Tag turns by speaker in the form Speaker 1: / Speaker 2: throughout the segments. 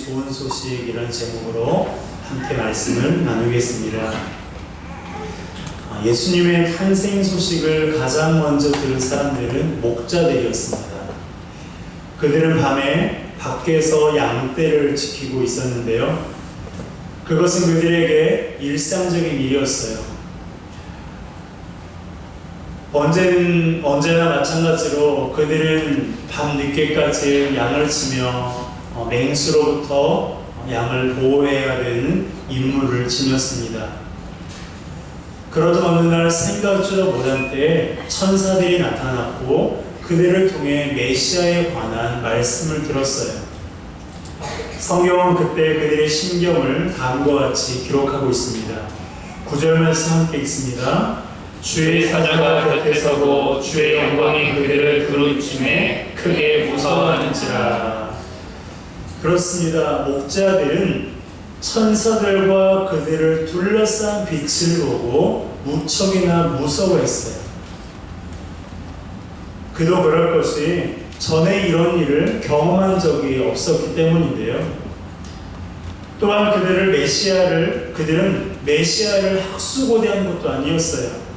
Speaker 1: 좋은 소식이라는 제목으로 함께 말씀을 나누겠습니다. 예수님의 탄생 소식을 가장 먼저 들은 사람들은 목자들이었습니다. 그들은 밤에 밖에서 양떼를 지키고 있었는데요. 그것은 그들에게 일상적인 일이었어요. 언제나 마찬가지로 그들은 밤 늦게까지 양을 치며 맹수로부터 양을 보호해야 되는 임무를 지녔습니다. 그러던 어느 날 생각지도 못한 때에 천사들이 나타났고 그들을 통해 메시아에 관한 말씀을 들었어요. 성경은 그때 그들의 심경을 다음과 같이 기록하고 있습니다. 9절 말씀 함께 읽습니다.
Speaker 2: 주의 사자가 곁에 서고 주의 영광이 그들을 두루침에 크게 무서워하는지라.
Speaker 1: 그렇습니다. 목자들은 천사들과 그들을 둘러싼 빛을 보고 무척이나 무서워했어요. 그도 그럴 것이 전에 이런 일을 경험한 적이 없었기 때문인데요. 또한 그들은 메시아를 학수고대한 것도 아니었어요.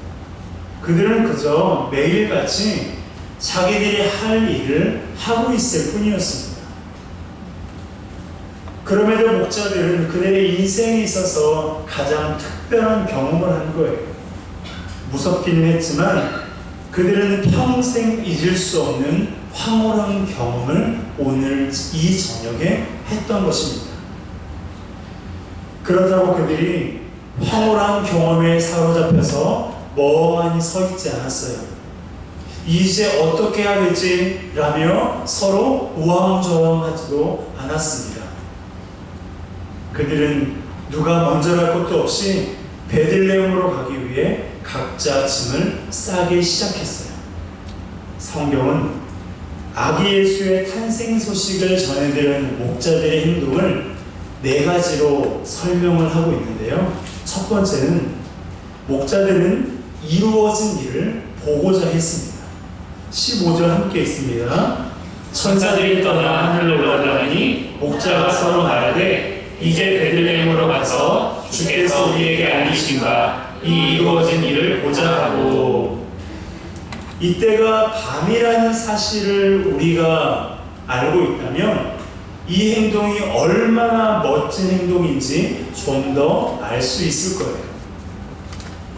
Speaker 1: 그들은 그저 매일같이 자기들이 할 일을 하고 있을 뿐이었습니다. 그럼에도 목자들은 그들의 인생에 있어서 가장 특별한 경험을 한 거예요. 무섭기는 했지만 그들은 평생 잊을 수 없는 황홀한 경험을 오늘 이 저녁에 했던 것입니다. 그렇다고 그들이 황홀한 경험에 사로잡혀서 멍하니 서 있지 않았어요. 이제 어떻게 해야 되지? 라며 서로 우왕좌왕하지도 않았습니다. 그들은 누가 먼저 갈 것도 없이 베들레헴으로 가기 위해 각자 짐을 싸기 시작했어요. 성경은 아기 예수의 탄생 소식을 전해드리는 목자들의 행동을 4가지로 설명을 하고 있는데요. 첫 번째는 목자들은 이루어진 일을 보고자 했습니다. 15절 함께 있습니다.
Speaker 2: 천사들이 떠나 하늘로 올라가니 목자가 서로 말하되 이제 베들레헴으로 가서 주께서 우리에게 알리신가 이 이루어진 일을 보자 하고.
Speaker 1: 이때가 밤이라는 사실을 우리가 알고 있다면 이 행동이 얼마나 멋진 행동인지 좀 더 알 수 있을 거예요.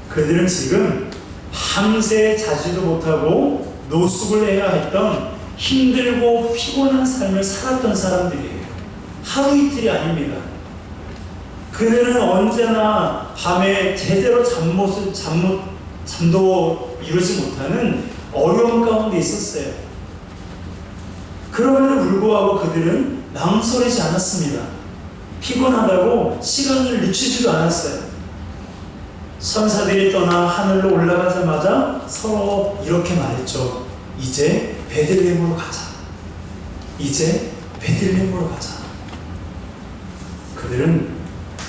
Speaker 1: 그들은 지금 밤새 자지도 못하고 노숙을 해야 했던 힘들고 피곤한 삶을 살았던 사람들이에요. 하루 이틀이 아닙니다. 그들은 언제나 밤에 제대로 잠도 이루지 못하는 어려운 가운데 있었어요. 그럼에도 불구하고 그들은 망설이지 않았습니다. 피곤하다고 시간을 늦추지도 않았어요. 천사들이 떠나 하늘로 올라가자마자 서로 이렇게 말했죠. 이제 베들레헴으로 가자. 이제 베들레헴으로 가자. 그들은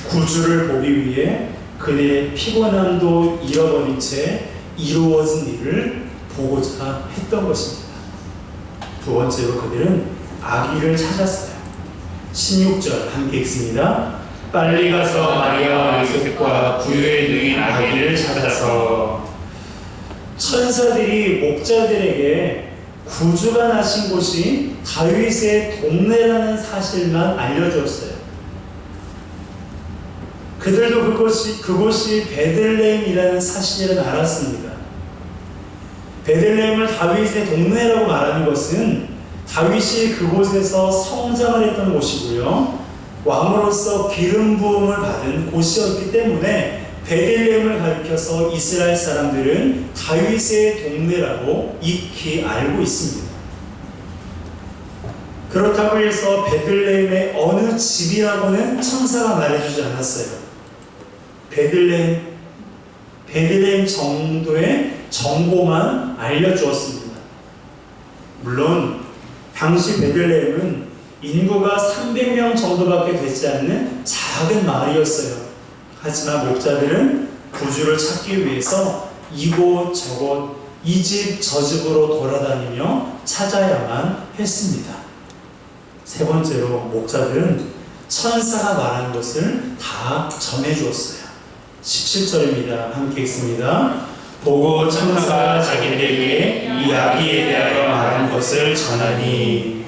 Speaker 1: 구주를 보기 위해 그들의 피곤함도 잃어버린 채 이루어진 일을 보고자 했던 것입니다. 두 번째로 그들은 아기를 찾았어요. 16절 함께 읽습니다.
Speaker 2: 빨리 가서 마리아와 요셉과 부유에 누인 아기를 찾아서.
Speaker 1: 천사들이 목자들에게 구주가 나신 곳이 다윗의 동네라는 사실만 알려주었어요. 그들도 그곳이 베들레헴이라는 사실을 알았습니다. 베들레헴을 다윗의 동네라고 말하는 것은 다윗이 그곳에서 성장을 했던 곳이고요. 왕으로서 기름 부음을 받은 곳이었기 때문에 베들레헴을 가리켜서 이스라엘 사람들은 다윗의 동네라고 익히 알고 있습니다. 그렇다고 해서 베들레헴의 어느 집이라고는 천사가 말해주지 않았어요. 베들레헴 정도의 정보만 알려주었습니다. 물론 당시 베들레헴은 인구가 300명 정도밖에 되지 않는 작은 마을이었어요. 하지만 목자들은 구주를 찾기 위해서 이곳저곳 이 집 저 집으로 돌아다니며 찾아야만 했습니다. 세 번째로 목자들은 천사가 말한 것을 다 전해주었어요. 17절입니다. 함께 읽습니다.
Speaker 2: 보고 천사가 자기들에게 이 아기에 대하여 말한 것을 전하니.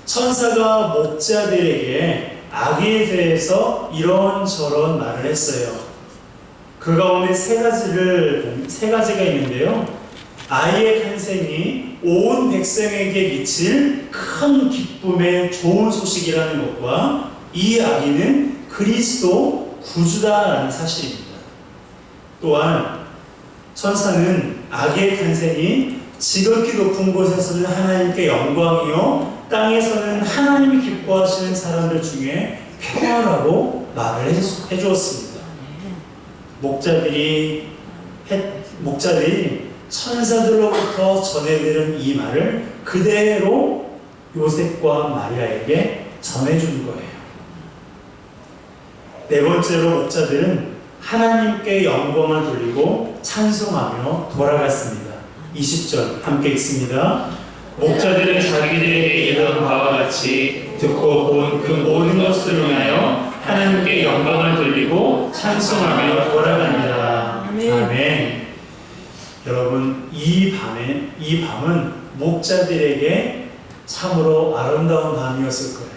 Speaker 1: 천사가 목자들에게 아기에 대해서 이런저런 말을 했어요. 그 가운데 세 가지가 있는데요. 아이의 탄생이 온 백성에게 미칠 큰 기쁨의 좋은 소식이라는 것과 이 아기는 그리스도 구주다라는 사실입니다. 또한 천사는 아기의 탄생이 지극히 높은 곳에서는 하나님께 영광이요 땅에서는 하나님이 기뻐하시는 사람들 중에 평안하고 말을 해주었습니다. 목자들이 천사들로부터 전해들은 이 말을 그대로 요셉과 마리아에게 전해준 거예요. 네 번째로 목자들은 하나님께 영광을 돌리고 찬송하며 돌아갔습니다. 20절 함께 읽습니다.
Speaker 2: 목자들은 자기들에게 이르는 바와 같이 듣고 본 그 모든 것을 위하여 하나님께 영광을 돌리고 찬송하며 돌아갑니다.
Speaker 1: 아멘. 여러분, 이 밤은 목자들에게 참으로 아름다운 밤이었을 거예요.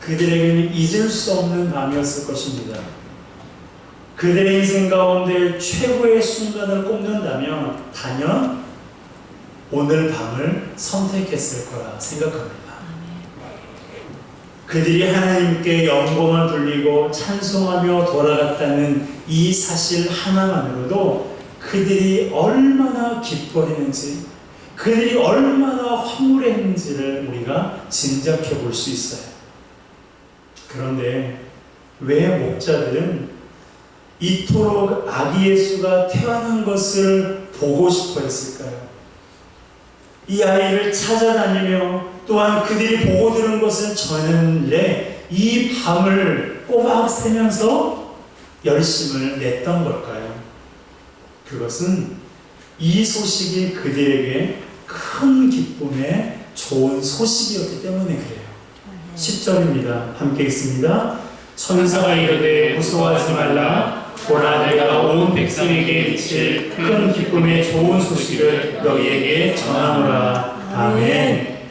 Speaker 1: 그들에게는 잊을 수 없는 밤이었을 것입니다. 그들의 인생 가운데 최고의 순간을 꼽는다면 단연 오늘 밤을 선택했을 거라 생각합니다. 그들이 하나님께 영광을 돌리고 찬송하며 돌아갔다는 이 사실 하나만으로도 그들이 얼마나 기뻐했는지, 그들이 얼마나 황홀했는지를 우리가 짐작해 볼 수 있어요. 그런데 왜 목자들은 이토록 아기 예수가 태어난 것을 보고 싶어 했을까요? 이 아이를 찾아다니며 또한 그들이 보고 들은 것을 전하는 일에 이 밤을 꼬박 새면서 열심을 냈던 걸까요? 그것은 이 소식이 그들에게 큰 기쁨의 좋은 소식이었기 때문에 그래요. 10절입니다. 함께 읽습니다.
Speaker 2: 천사가 이르되 무서워하지 말라. 보라, 내가 온 백성에게 미칠 큰 기쁨의 좋은 소식을 너희에게 전하노라.
Speaker 1: 아멘.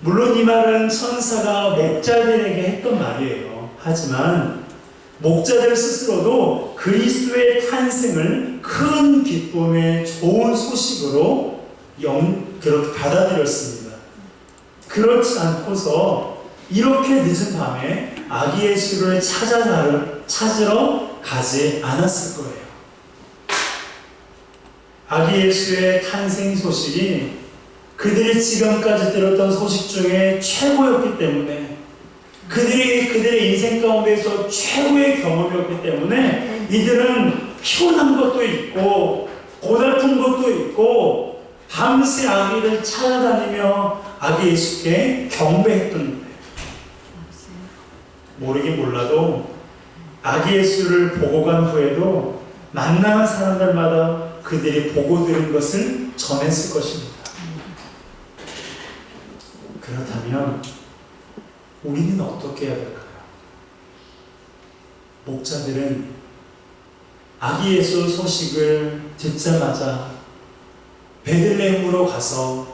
Speaker 1: 물론 이 말은 천사가 목자들에게 했던 말이에요. 하지만 목자들 스스로도 그리스도의 탄생을 큰 기쁨의 좋은 소식으로 그렇게 받아들였습니다. 그렇지 않고서 이렇게 늦은 밤에 아기 예수를 찾으러 가지 않았을 거예요. 아기 예수의 탄생 소식이 그들이 지금까지 들었던 소식 중에 최고였기 때문에, 그들의 인생 가운데서 최고의 경험이었기 때문에 이들은 피곤한 것도 있고 고달픈 것도 있고 밤새 아기를 찾아다니며 아기 예수께 경배했던 거예요. 모르긴 몰라도 아기 예수를 보고 간 후에도 만나는 사람들마다 그들이 보고 들은 것을 전했을 것입니다. 그렇다면 우리는 어떻게 해야 될까요? 목자들은 아기 예수 소식을 듣자마자 베들레헴으로 가서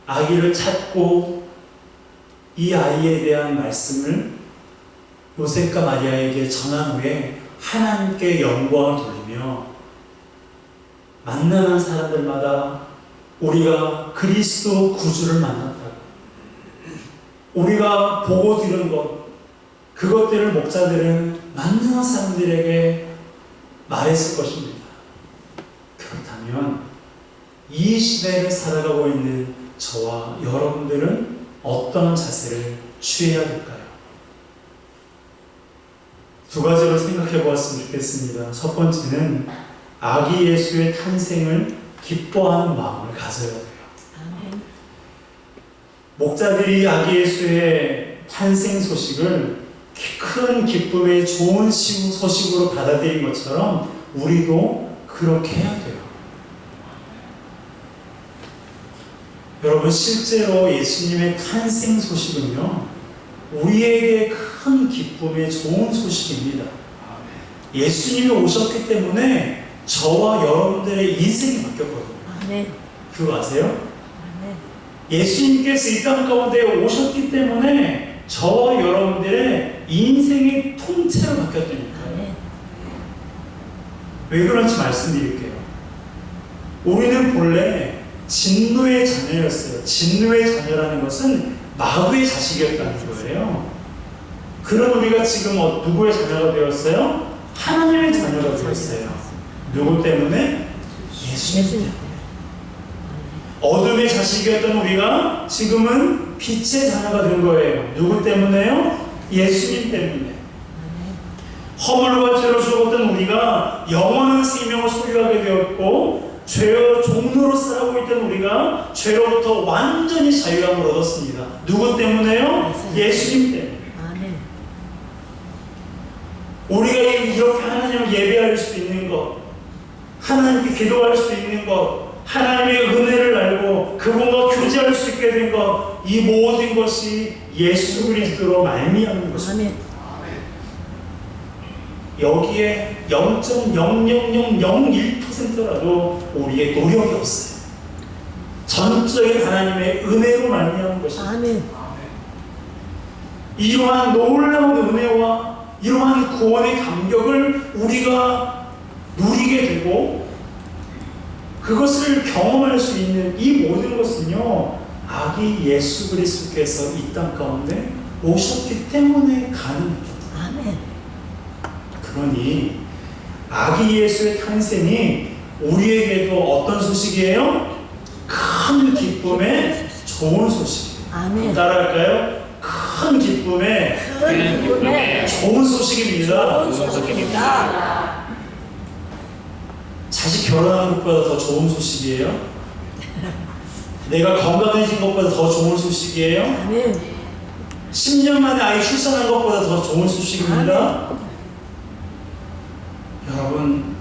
Speaker 1: 아기를 찾고 이 아이에 대한 말씀을 요셉과 마리아에게 전한 후에 하나님께 영광을 돌리며 만나는 사람들마다 우리가 그리스도 구주를 만났다고, 우리가 보고 들은 것, 그것들을 목자들은 만나는 사람들에게 말했을 것입니다. 그렇다면 이 시대를 살아가고 있는 저와 여러분들은 어떤 자세를 취해야 될까요? 두 가지로 생각해 보았으면 좋겠습니다. 첫 번째는 아기 예수의 탄생을 기뻐하는 마음을 가져야 돼요.
Speaker 3: 아멘.
Speaker 1: 목자들이 아기 예수의 탄생 소식을 큰 기쁨의 좋은 소식으로 받아들인 것처럼 우리도 그렇게 해야 돼요. 여러분, 실제로 예수님의 탄생 소식은요, 우리에게 큰 기쁨의 좋은 소식입니다. 예수님이 오셨기 때문에 저와 여러분들의 인생이 바뀌었거든요.
Speaker 3: 아멘.
Speaker 1: 그거 아세요?
Speaker 3: 아멘.
Speaker 1: 예수님께서 이 땅 가운데 오셨기 때문에 저와 여러분들의 인생이 통째로 바뀌었다니까요.
Speaker 3: 아멘.
Speaker 1: 왜 그런지 말씀드릴게요. 우리는 본래 진노의 자녀였어요. 진노의 자녀라는 것은 마귀의 자식이었다는 거예요. 그런 우리가 지금 누구의 자녀가 되었어요? 하나님의 자녀가 되었어요. 누구 때문에? 예수님 때문에. 어둠의 자식이었던 우리가 지금은 빛의 자녀가 된 거예요. 누구 때문에요? 예수님 때문에. 허물과 죄로 죽었던 우리가 영원한 생명을 소유하게 되었고, 죄의 종로로 살아가고 있던 우리가 죄로부터 완전히 자유함을 얻었습니다. 누구 때문에요? 예수님 때문에.
Speaker 3: 아멘.
Speaker 1: 우리가 이렇게 하나님을 예배할 수 있는 것, 하나님께 기도할 수 있는 것, 하나님의 은혜를 알고 그분과 교제할 수 있게 된 것, 이 모든 것이 예수 그리스도로 말미암은 것입니다.
Speaker 3: 아멘.
Speaker 1: 여기에 0.00001%라도 우리의 노력이 없어요. 전적인 하나님의 은혜로 말미암은 것입니다.
Speaker 3: 아멘.
Speaker 1: 이러한 놀라운 은혜와 이러한 구원의 감격을 우리가 누리게 되고 그것을 경험할 수 있는 이 모든 것은요, 아기 예수 그리스도께서 이 땅 가운데 오셨기 때문에 가능합니다.
Speaker 3: 아멘.
Speaker 1: 그러니 아기 예수의 탄생이 우리에게도 어떤 소식이에요? 큰 기쁨의 좋은 소식이에요.
Speaker 3: 아멘.
Speaker 1: 따라할까요? 큰 기쁨의
Speaker 3: 큰 기쁨의
Speaker 1: 좋은 소식입니다.
Speaker 3: 좋은 소식입니다.
Speaker 1: 자식 결혼하는 것보다 더 좋은 소식이에요? 내가 건강해진 것보다 더 좋은 소식이에요?
Speaker 3: 아멘.
Speaker 1: 10년 만에 아이 출산한 것보다 더 좋은 소식입니다. 여러분,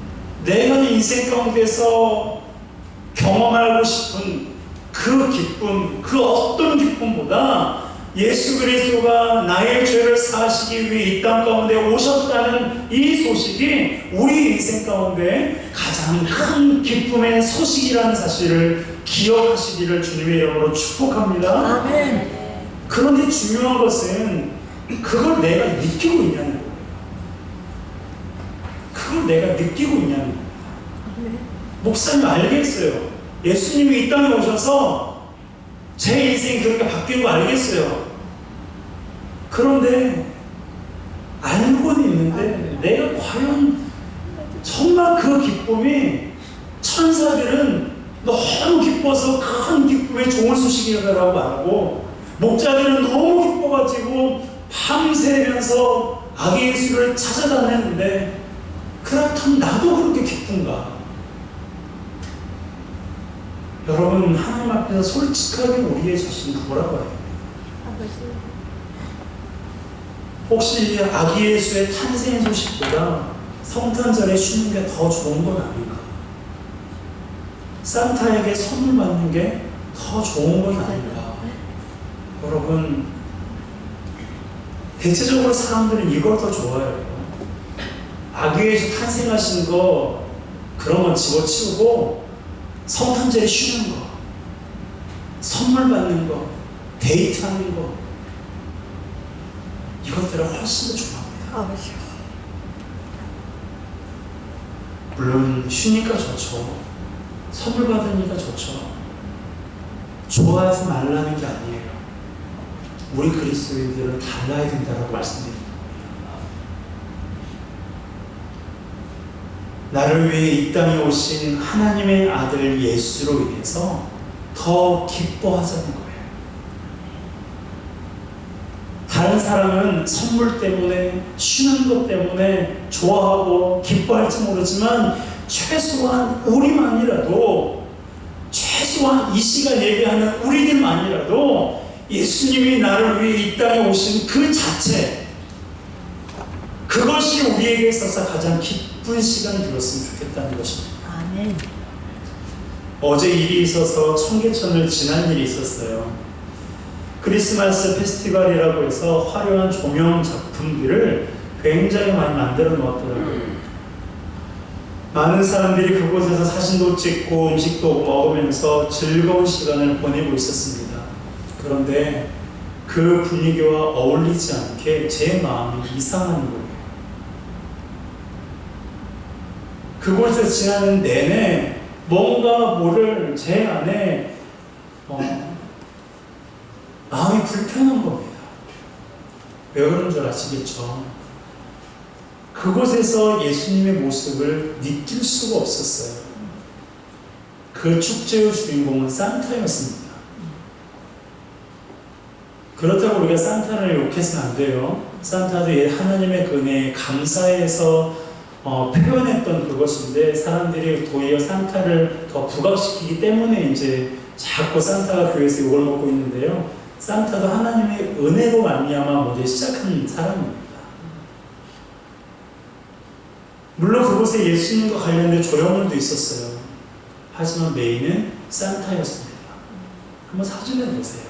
Speaker 1: 내가 인생 가운데서 경험하고 싶은 그 기쁨, 그 어떤 기쁨보다 예수 그리스도가 나의 죄를 사하시기 위해 이 땅 가운데 오셨다는 이 소식이 우리 인생 가운데 가장 큰 기쁨의 소식이라는 사실을 기억하시기를 주님의 이름으로 축복합니다.
Speaker 3: 아멘.
Speaker 1: 그런데 중요한 것은 그걸 내가 느끼고 있냐는 거예요. 그걸 내가 느끼고 있냐는 거예요. 목사님 알겠어요. 예수님이 이 땅에 오셔서 제 인생이 그렇게 바뀐 거 알겠어요. 그런데 알고는 있는데 내가 과연 정말 그 기쁨이 천사들은 너무 기뻐서 큰 기쁨의 좋은 소식이라고 말하고 목자들은 너무 기뻐가지고 밤새면서 아기 예수를 찾아다녔는데 그렇다면 나도 그렇게 기쁜가? 여러분, 하나님 앞에서 솔직하게 우리의 자신을 돌아봐야 돼요. 혹시 아기 예수의 탄생 소식보다 성탄절에 쉬는 게 더 좋은 건 아닌가? 산타에게 선물 받는 게 더 좋은 건 아닌가? 여러분, 대체적으로 사람들은 이걸 더 좋아해요. 아기 예수 탄생하신 거 그런 건 집어치우고 성탄절에 쉬는 거, 선물 받는 거, 데이트하는 거, 이것들을 훨씬 더 좋아합니다. 물론 쉬니까 좋죠. 선물 받으니까 좋죠. 좋아하지 말라는 게 아니에요. 우리 그리스도인들은 달라야 된다고 말씀드립니다. 나를 위해 이 땅에 오신 하나님의 아들 예수로 인해서 더 기뻐하자는 거예요. 다른 사람은 선물 때문에, 쉬는 것 때문에 좋아하고 기뻐할지 모르지만 최소한 우리만이라도, 최소한 이 시간 예배하는 우리들만이라도 예수님이 나를 위해 이 땅에 오신 그 자체, 그것이 우리에게 있어서 가장 기쁜 시간이 되었으면 좋겠다는 것입니다.
Speaker 3: 아멘.
Speaker 1: 어제 일이 있어서 청계천을 지난 일이 있었어요. 크리스마스 페스티벌이라고 해서 화려한 조명 작품들을 굉장히 많이 만들어 놓았더라고요. 많은 사람들이 그곳에서 사진도 찍고 음식도 먹으면서 즐거운 시간을 보내고 있었습니다. 그런데 그 분위기와 어울리지 않게 제 마음이 이상한 거예요. 그곳에서 지나는 내내 뭔가 모를 제 안에 마음이 불편한 겁니다. 왜 그런 줄 아시겠죠? 그곳에서 예수님의 모습을 느낄 수가 없었어요. 그 축제의 주인공은 산타였습니다. 그렇다고 우리가 산타를 욕해서는 안 돼요. 산타도 하나님의 은혜에 감사해서 표현했던 그것인데, 사람들이 도리어 산타를 더 부각시키기 때문에 이제 자꾸 산타가 교회에서 욕을 먹고 있는데요. 산타도 하나님의 은혜로 말미암아 먼저 시작한 사람입니다. 물론 그곳에 예수님과 관련된 조형물도 있었어요. 하지만 메인은 산타였습니다. 한번 사진을 보세요.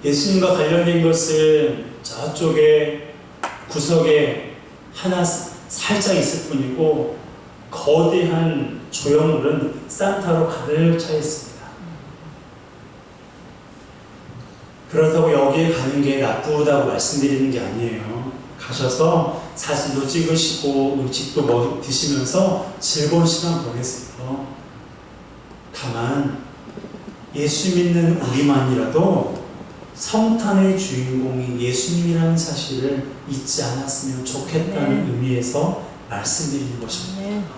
Speaker 1: 예수님과 관련된 것은 저쪽에 구석에 하나 살짝 있을 뿐이고, 거대한 조형물은 산타로 가득 차 있습니다. 그렇다고 여기에 가는 게 나쁘다고 말씀드리는 게 아니에요. 가셔서 사진도 찍으시고 음식도 드시면서 즐거운 시간 보내세요. 다만 예수 믿는 우리만이라도 성탄의 주인공이 예수님이라는 사실을 잊지 않았으면 좋겠다는 의미에서 말씀드리는 것입니다.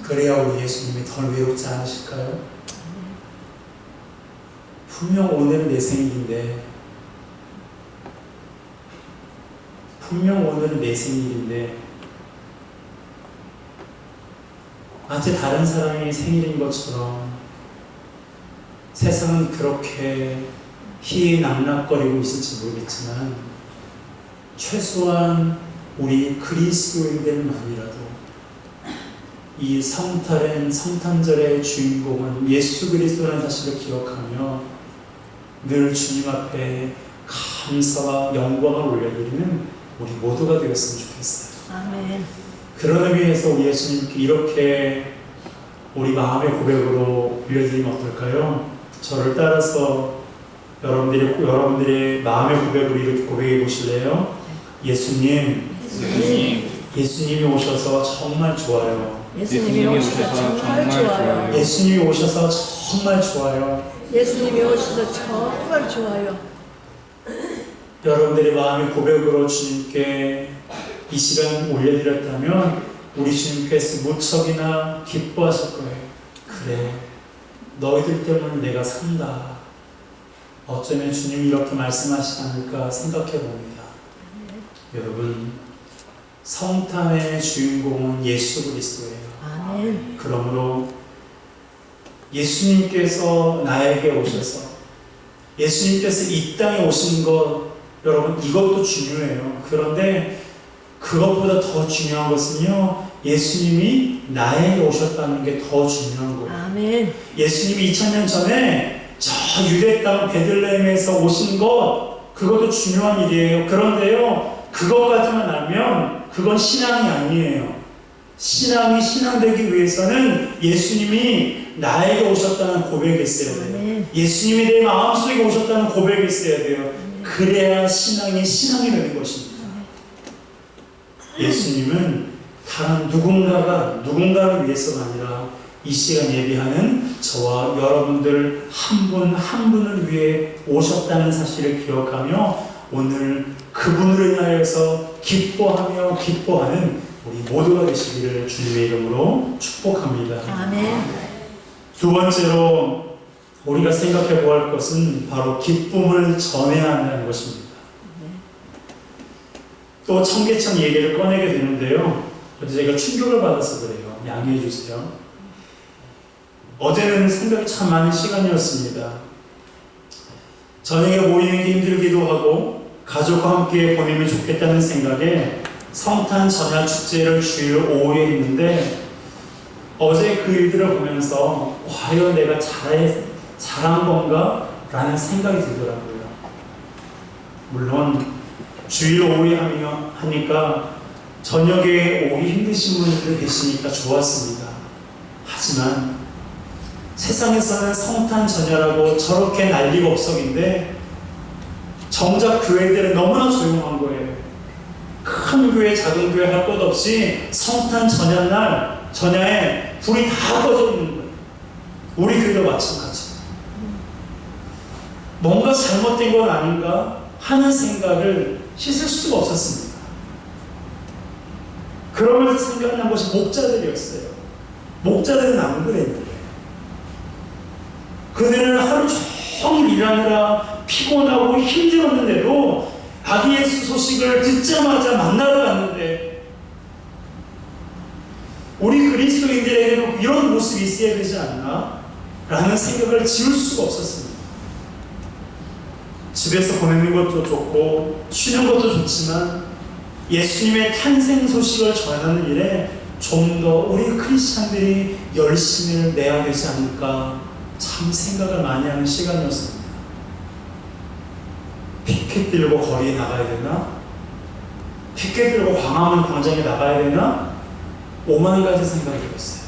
Speaker 1: 그래야 우리 예수님이 덜 외롭지 않으실까요? 분명 오늘은 내 생일인데, 마치 다른 사람이 생일인 것처럼 세상은 그렇게 희희낙낙거리고 있을지 모르겠지만, 최소한 우리 그리스도인들만이라도 이 성탄절의 주인공은 예수 그리스도라는 사실을 기억하며 늘 주님 앞에 감사와 영광을 올려드리는 우리 모두가 되었으면 좋겠어요.
Speaker 3: 아멘.
Speaker 1: 그런 의미에서 우리 예수님께 이렇게 우리 마음의 고백으로 올려드리면 어떨까요? 저를 따라서 여러분들의 마음의 고백으로 이렇게 고백해 보실래요? 예수님이 오셔서 정말 좋아요.
Speaker 3: 예수님이 오셔서 정말 좋아요.
Speaker 1: 예수님이 오셔서 정말 좋아요.
Speaker 3: 예수님이 오셔서 정말 좋아요.
Speaker 1: 여러분들의 마음의 고백으로 주님께 이 시간 올려드렸다면 우리 주님께서 무척이나 기뻐하실 거예요. 그래, 너희들 때문에 내가 산다. 어쩌면 주님이 이렇게 말씀하시지 않을까 생각해 봅니다. 여러분, 성탄의 주인공은 예수 그리스도예요.
Speaker 3: 아멘.
Speaker 1: 그러므로 예수님께서 나에게 오셔서, 예수님께서 이 땅에 오신 것, 여러분 이것도 중요해요. 그런데 그것보다 더 중요한 것은요, 예수님이 나에게 오셨다는 게 더 중요한 거예요.
Speaker 3: 아멘.
Speaker 1: 예수님이 2000년 전에 저 유대 땅 베들레헴에서 오신 것, 그것도 중요한 일이에요. 그런데요, 그것까지만 알면 그건 신앙이 아니에요. 신앙이 신앙되기 위해서는 예수님이 나에게 오셨다는 고백이 있어야 돼요.
Speaker 3: 아멘.
Speaker 1: 예수님이 내 마음속에 오셨다는 고백이 있어야 돼요. 그래야 신앙이 되는 것입니다. 예수님은 다른 누군가를 위해서가 아니라 이 시간 예배하는 저와 여러분들 한 분 한 분을 위해 오셨다는 사실을 기억하며 오늘 그분으로 인하여서 기뻐하는 우리 모두가 되시기를 주님의 이름으로 축복합니다.
Speaker 3: 아멘.
Speaker 1: 두 번째로 우리가 생각해 보아야 할 것은 바로 기쁨을 전해야 한다는 것입니다. 또 청계천 얘기를 꺼내게 되는데요. 어제 제가 충격을 받아서 그래요. 양해해 주세요. 어제는 생각이 참 많은 시간이었습니다. 저녁에 모이는 게 힘들기도 하고 가족과 함께 보내면 좋겠다는 생각에 성탄 전야 축제를 주일 오후에 했는데 어제 그 일들을 보면서 과연 내가 잘한 건가? 라는 생각이 들더라고요. 물론 주일 오후에 하니까 저녁에 오기 힘드신 분들 계시니까 좋았습니다. 하지만 세상에서는 성탄 전야라고 저렇게 난리가 없었는데 정작 교회들은 너무나 조용한 거예요. 큰 교회, 작은 교회 할 것 없이 성탄 전야에 불이 다 꺼져 있는 거예요. 우리 교회도 마찬가지. 뭔가 잘못된 건 아닌가 하는 생각을 씻을 수가 없었습니다. 그러면서 생각난 것이 목자들이었어요. 목자들은 안 그랬는데 그들은 하루 종일 일하느라 피곤하고 힘들었는데도 아기 예수 소식을 듣자마자 만나러 갔는데 우리 그리스도인들에게도 이런 모습이 있어야 되지 않나? 라는 생각을 지울 수가 없었습니다. 집에서 보내는 것도 좋고 쉬는 것도 좋지만 예수님의 탄생 소식을 전하는 일에 좀 더 우리 크리스찬들이 열심을 내야 되지 않을까 참 생각을 많이 하는 시간이었습니다. 피켓 들고 거리에 나가야 되나? 피켓 들고 광화문 광장에 나가야 되나? 5만 가지 생각이 들었어요.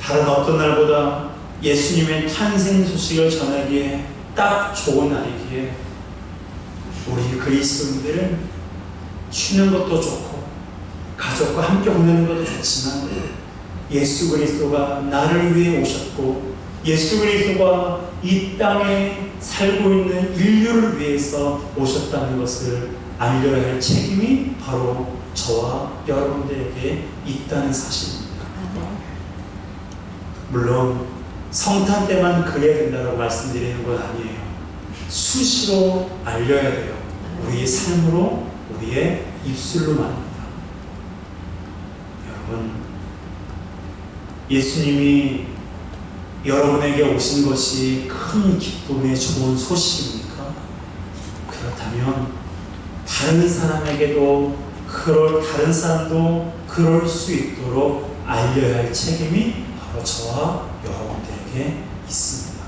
Speaker 1: 다른 어떤 날보다 예수님의 탄생 소식을 전하기에 딱 좋은 날이기에 우리 그리스도인들은 쉬는 것도 좋고 가족과 함께 보내는 것도 좋지만 예수 그리스도가 나를 위해 오셨고 예수 그리스도가 이 땅에 살고 있는 인류를 위해서 오셨다는 것을 알려야 할 책임이 바로 저와 여러분들에게 있다는 사실입니다. 물론 성탄 때만 그래야 된다고 말씀드리는 건 아니에요. 수시로 알려야 돼요. 우리의 삶으로, 우리의 입술로 말입니다. 여러분, 예수님이 여러분에게 오신 것이 큰 기쁨의 좋은 소식입니까? 그렇다면 다른 사람에게도 다른 사람도 그럴 수 있도록 알려야 할 책임이 바로 저와 여러분들에게 있습니다.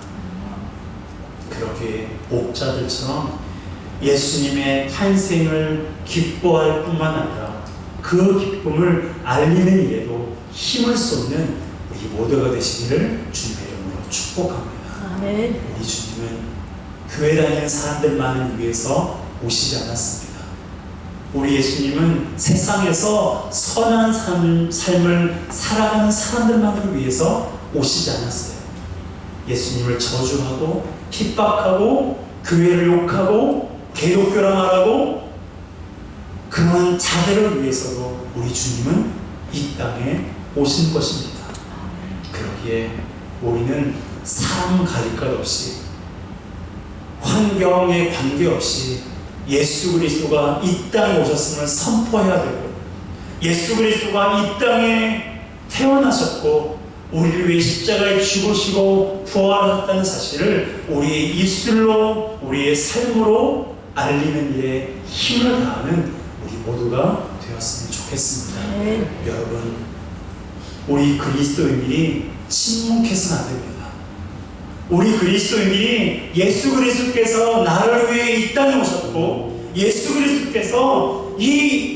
Speaker 1: 그렇게 목자들처럼 예수님의 탄생을 기뻐할 뿐만 아니라 그 기쁨을 알리는 일에도 힘을 쏟는 우리 모두가 되시기를 주님의 이름으로 축복합니다.
Speaker 3: 아멘.
Speaker 1: 우리 주님은 교회 다니는 사람들만을 위해서 오시지 않았습니다. 우리 예수님은 세상에서 선한 삶을 살아가는 사람들만을 위해서 오시지 않았어요. 예수님을 저주하고 핍박하고 교회를 욕하고 개독교라 말하고 그런 자들을 위해서도 우리 주님은 이 땅에 오신 것입니다. 그러기에 우리는 사람 가릴 것 없이 환경에 관계없이 예수 그리스도가 이 땅에 오셨음을 선포해야 되고 예수 그리스도가 이 땅에 태어나셨고 우리를 위해 십자가에 죽으시고 부활하셨다는 사실을 우리의 입술로 우리의 삶으로 알리는 일에 힘을 다하는 우리 모두가 되었으면 좋겠습니다. 여러분, 우리 그리스도인들이 침묵해서는 안 됩니다. 우리 그리스도인들이 예수 그리스도께서 나를 위해 이 땅에 오셨고 예수 그리스도께서 이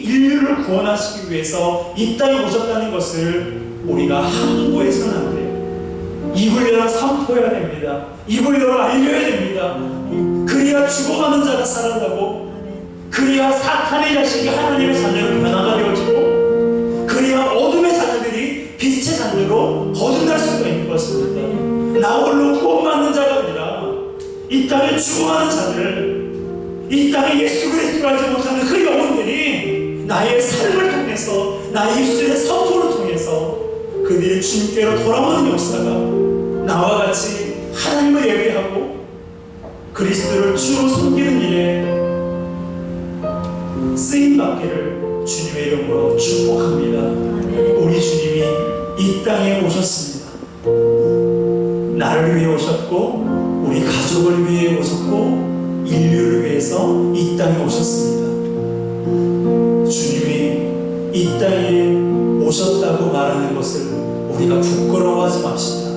Speaker 1: 인류를 구원하시기 위해서 이 땅에 오셨다는 것을 우리가 함구해서는 안 돼요. 입을 열어 선포해야 됩니다. 입을 열어 알려야 됩니다. 그래야 죽어가는 자가 살아나고 그래야 사탄의 자식이 하나님의 자녀로 변화가 되어지고 그래야 어둠의 자녀들이 빛의 자녀로 거듭날 수가 있는 것입니다. 나 홀로 구원받는 자가 아니라 이 땅에 죽어가는 자들, 이 땅에 예수 그리스도를 알지 못하는 그 영혼들이 나의 삶을 통해서 나의 입술의 선포를 통해서 그들이 주님께로 돌아오는 역사가 나와 같이 하나님을 예배하고 그리스도를 주로 섬기는 일에 쓰임받기를 주님의 이름으로 축복합니다. 우리 주님이 이 땅에 오셨습니다. 나를 위해 오셨고 우리 가족을 위해 오셨고 인류를 위해서 이 땅에 오셨습니다. 주님이 이 땅에 오셨다고 말하는 것을 우리가 부끄러워하지 맙시다.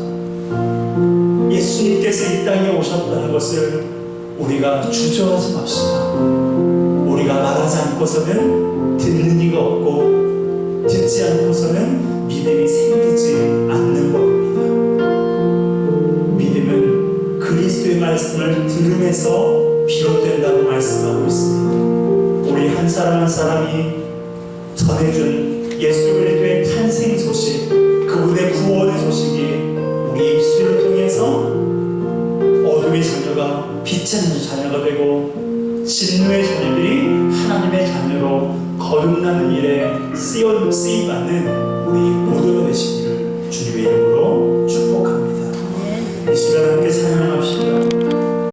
Speaker 1: 예수님께서 이 땅에 오셨다는 것을 우리가 주저하지 맙시다. 우리가 말하지 않고서는 듣는 이가 없고 듣지 않고서는 믿음이 생기지 않는 법입니다. 믿음은 그리스도의 말씀을 들음에서 비롯된다고 말씀하고 있습니다. 우리 한 사람 한 사람이 전해준 예수 그리스도의 탄생 소식, 그분의 구원의 소식이 우리 입술을 통해서 어둠의 자녀가 빛의 자녀가 되고 진노의 자녀들이 하나님의 자녀로 거듭나는 일에 쓰임받는 우리 모두